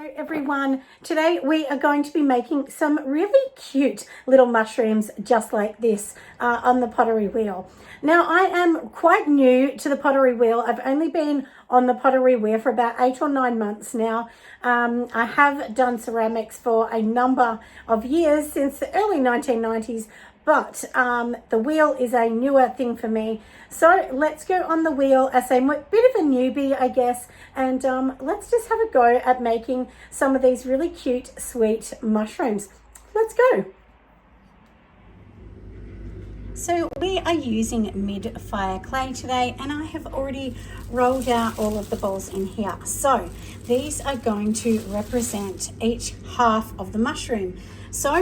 Hello everyone. Today we are going to be making some really cute little mushrooms just like this on the pottery wheel. Now I am quite new to the pottery wheel. I've only been on the pottery wheel for about 8 or 9 months now. I have done ceramics for a number of years since the early 1990s, but the wheel is a newer thing for me. So let's go on the wheel as a bit of a newbie, I guess, and let's just have a go at making some of these really cute, sweet mushrooms. Let's go. So we are using mid-fire clay today, and I have already rolled out all of the balls in here. So these are going to represent each half of the mushroom. So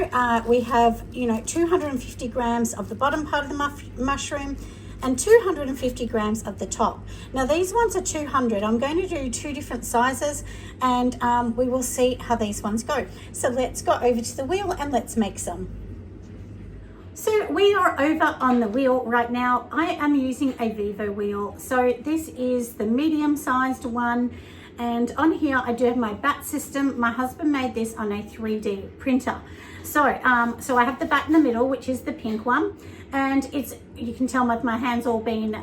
we have, 250 grams of the bottom part of the mushroom and 250 grams of the top. Now these ones are 200. I'm going to do 2 different sizes, and we will see how these ones go. So let's go over to the wheel and let's make some. So we are over on the wheel right now. I am using a Vivo wheel. So this is the medium-sized one. And on here, I do have my bat system. My husband made this on a 3D printer. So I have the bat in the middle, which is the pink one. And you can tell with my hands all being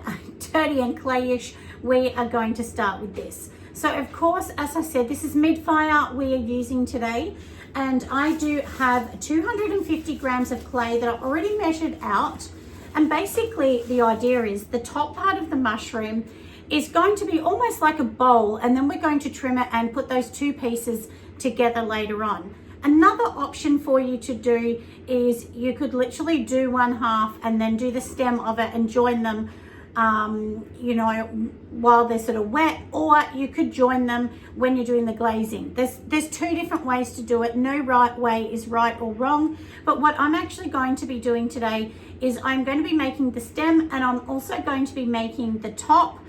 dirty and clayish, we are going to start with this. So of course, as I said, this is mid-fire we are using today. And I do have 250 grams of clay that I already measured out. And basically the idea is the top part of the mushroom is going to be almost like a bowl, and then we're going to trim it and put those 2 pieces together later on. Another option for you to do is you could literally do one half and then do the stem of it and join them while they're sort of wet, or you could join them when you're doing the glazing. There's 2 different ways to do it. No right way is right or wrong, but what I'm actually going to be doing today is I'm going to be making the stem, and I'm also going to be making the top.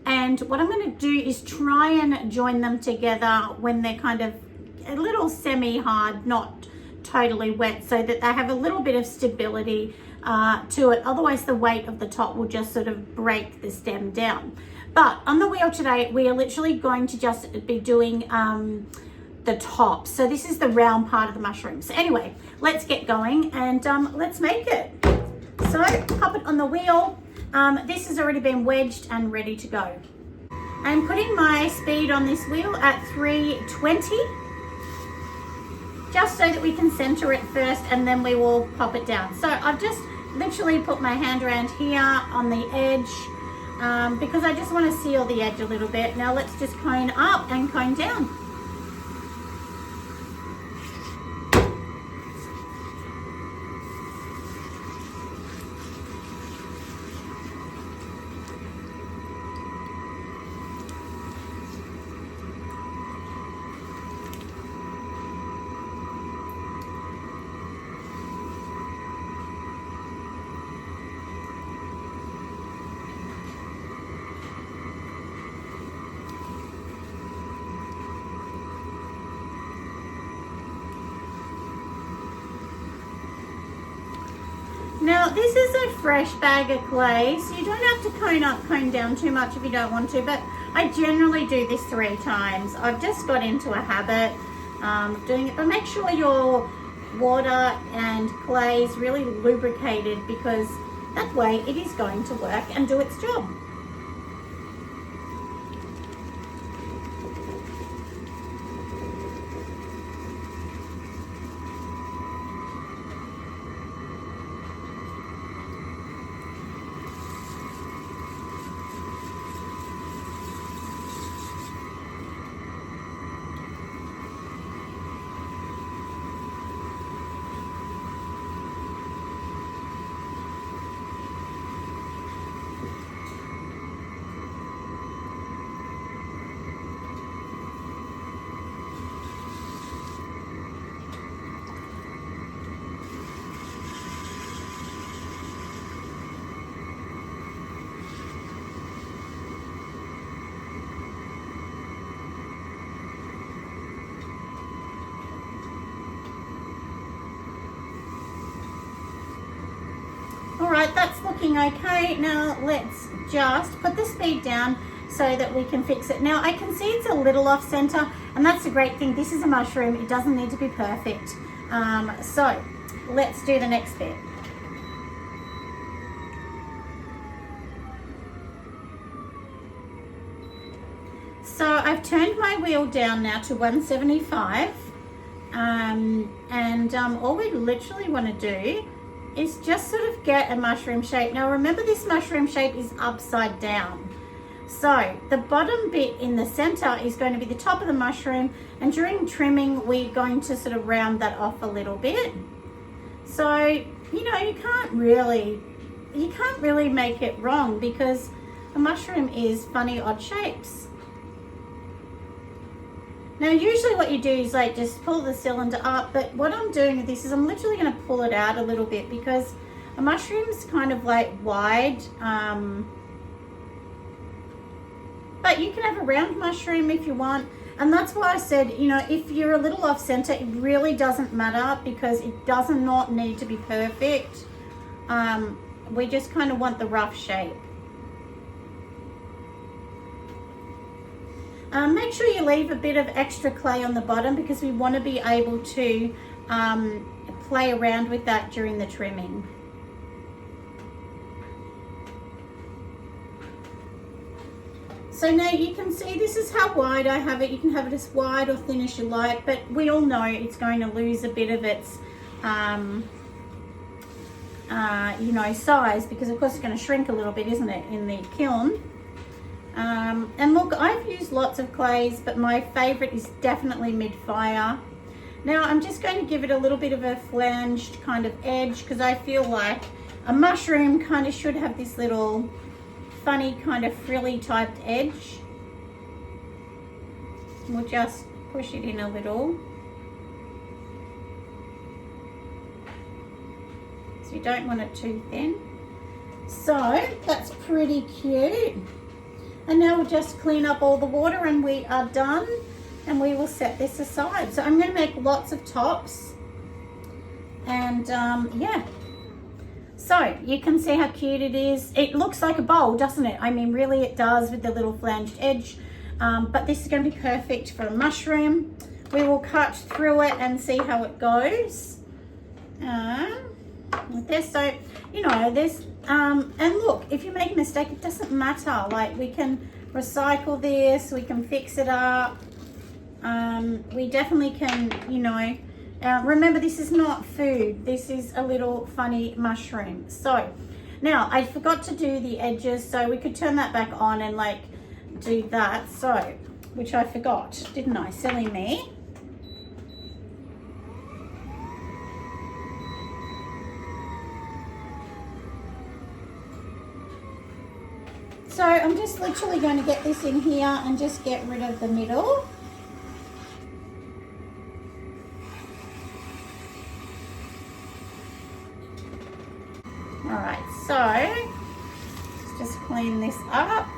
And what I'm going to do is try and join them together when they're kind of a little semi-hard, not totally wet, so that they have a little bit of stability to it. Otherwise the weight of the top will just sort of break the stem down. But on the wheel today, we are literally going to just be doing the top. So this is the round part of the mushroom. So anyway, let's get going and let's make it. So pop it on the wheel. This has already been wedged and ready to go. I'm putting my speed on this wheel at 320, just so that we can center it first and then we will pop it down. So I've just literally put my hand around here on the edge because I just want to seal the edge a little bit. Now let's just cone up and cone down. Now this is a fresh bag of clay, so you don't have to cone up, cone down too much if you don't want to, but I generally do this 3 times. I've just got into a habit of doing it, but make sure your water and clay is really lubricated, because that way it is going to work and do its job. All right, that's looking okay. Now let's just put the speed down so that we can fix it. Now I can see it's a little off center, and that's a great thing. This is a mushroom, it doesn't need to be perfect. So let's do the next bit. So I've turned my wheel down now to 175, and all we literally want to do is just sort of get a mushroom shape. Now remember, this mushroom shape is upside down. So the bottom bit in the center is going to be the top of the mushroom, and during trimming we're going to sort of round that off a little bit. So, you know, you can't really make it wrong, because a mushroom is funny odd shapes. Now usually what you do is like just pull the cylinder up, but what I'm doing with this is I'm literally going to pull it out a little bit, because a mushroom's kind of like wide, but you can have a round mushroom if you want. And that's why I said, you know, if you're a little off center, it really doesn't matter, because it does not need to be perfect. We just kind of want the rough shape. Make sure you leave a bit of extra clay on the bottom, because we want to be able to play around with that during the trimming. So now you can see this is how wide I have it. You can have it as wide or thin as you like, but we all know it's going to lose a bit of its you know, size, because of course it's going to shrink a little bit, isn't it, in the kiln. And look, I've used lots of clays, but my favorite is definitely mid-fire. Now I'm just going to give it a little bit of a flanged kind of edge, because I feel like a mushroom kind of should have this little funny kind of frilly typed edge. We'll just push it in a little. So you don't want it too thin. So that's pretty cute. And now we'll just clean up all the water and we are done, and we will set this aside. So I'm going to make lots of tops, and yeah. So you can see how cute it is. It looks like a bowl, doesn't it? I mean, really it does, with the little flanged edge. But this is going to be perfect for a mushroom. We will cut through it and see how it goes. With this, so, you know, there's, and look, if you make a mistake, it doesn't matter. Like, we can recycle this, we can fix it up. We definitely can, you know, remember, this is not food. This is a little funny mushroom. So now I forgot to do the edges, so we could turn that back on and like do that. So, which I forgot, didn't I? Silly me. So I'm just literally going to get this in here and just get rid of the middle. All right, so let's just clean this up.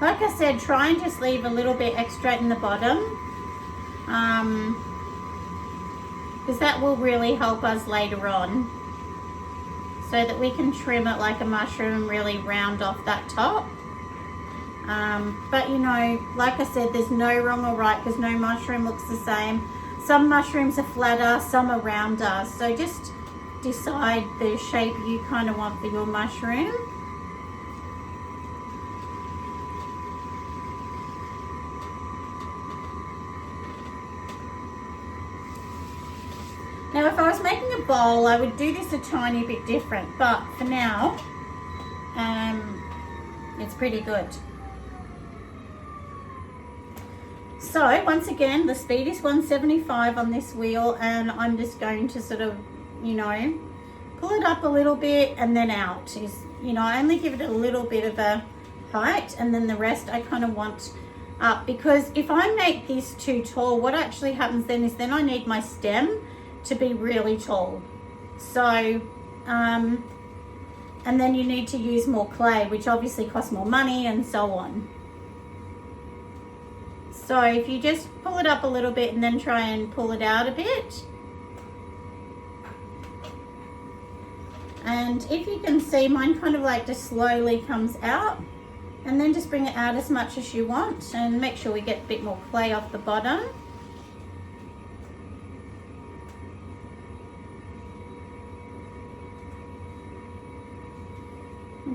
Like I said, try and just leave a little bit extra in the bottom, because that will really help us later on, so that we can trim it like a mushroom and really round off that top. But you know, like I said, there's no wrong or right, because no mushroom looks the same. Some mushrooms are flatter, some are rounder, so just decide the shape you kind of want for your mushroom. Now, if I was making a bowl, I would do this a tiny bit different, but for now, it's pretty good. So, once again, the speed is 175 on this wheel, and I'm just going to sort of, you know, pull it up a little bit and then out. You know, I only give it a little bit of a height, and then the rest I kind of want up, because if I make this too tall, what actually happens then is then I need my stem to be really tall. So, and then you need to use more clay, which obviously costs more money and so on. So if you just pull it up a little bit and then try and pull it out a bit. And if you can see, mine kind of like just slowly comes out, and then just bring it out as much as you want and make sure we get a bit more clay off the bottom.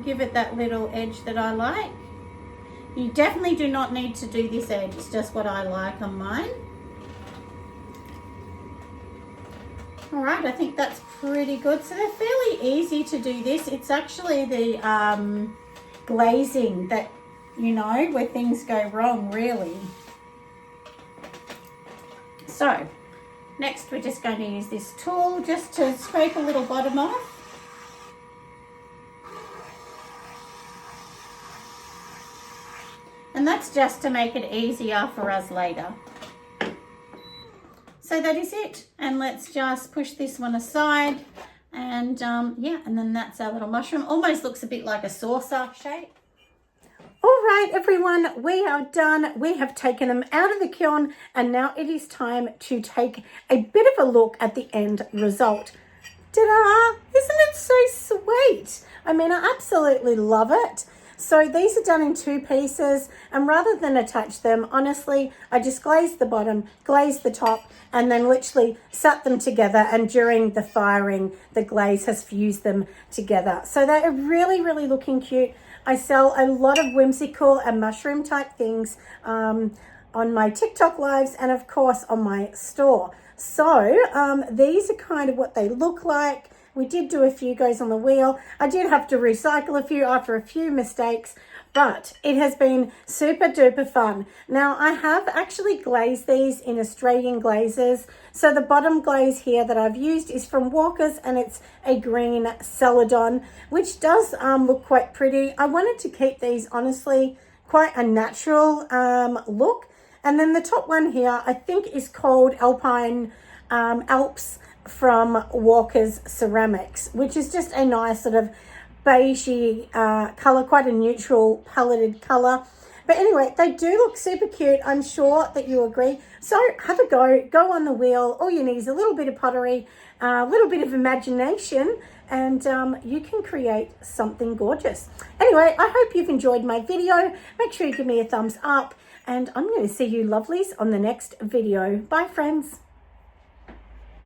Give it that little edge that I like. You definitely do not need to do this edge, it's just what I like on mine. All right, I think that's pretty good. So they're fairly easy to do this. It's actually the glazing that, you know, where things go wrong, really. So next we're just going to use this tool just to scrape a little bottom off. And that's just to make it easier for us later. So that is it. And let's just push this one aside. And yeah, and then that's our little mushroom. Almost looks a bit like a saucer shape. All right, everyone, we are done. We have taken them out of the kiln, and now it is time to take a bit of a look at the end result. Ta-da! Isn't it so sweet? I mean, I absolutely love it. So these are done in 2 pieces, and rather than attach them, honestly, I just glazed the bottom, glazed the top, and then literally sat them together, and during the firing, the glaze has fused them together. So they are really, really looking cute. I sell a lot of whimsical and mushroom type things on my TikTok lives and of course on my store. So these are kind of what they look like. We did do a few goes on the wheel. I did have to recycle a few after a few mistakes, but it has been super duper fun. Now I have actually glazed these in Australian glazes. So the bottom glaze here that I've used is from Walker's, and it's a green Celadon, which does look quite pretty. I wanted to keep these honestly quite a natural look. And then the top one here, I think is called Alpine Alps from Walker's Ceramics, which is just a nice sort of beigey color, quite a neutral palette color. But anyway, they do look super cute. I'm sure that you agree. So have a go on the wheel. All you need is a little bit of pottery, a little bit of imagination, and you can create something gorgeous. Anyway, I hope you've enjoyed my video. Make sure you give me a thumbs up, and I'm going to see you lovelies on the next video. Bye, friends.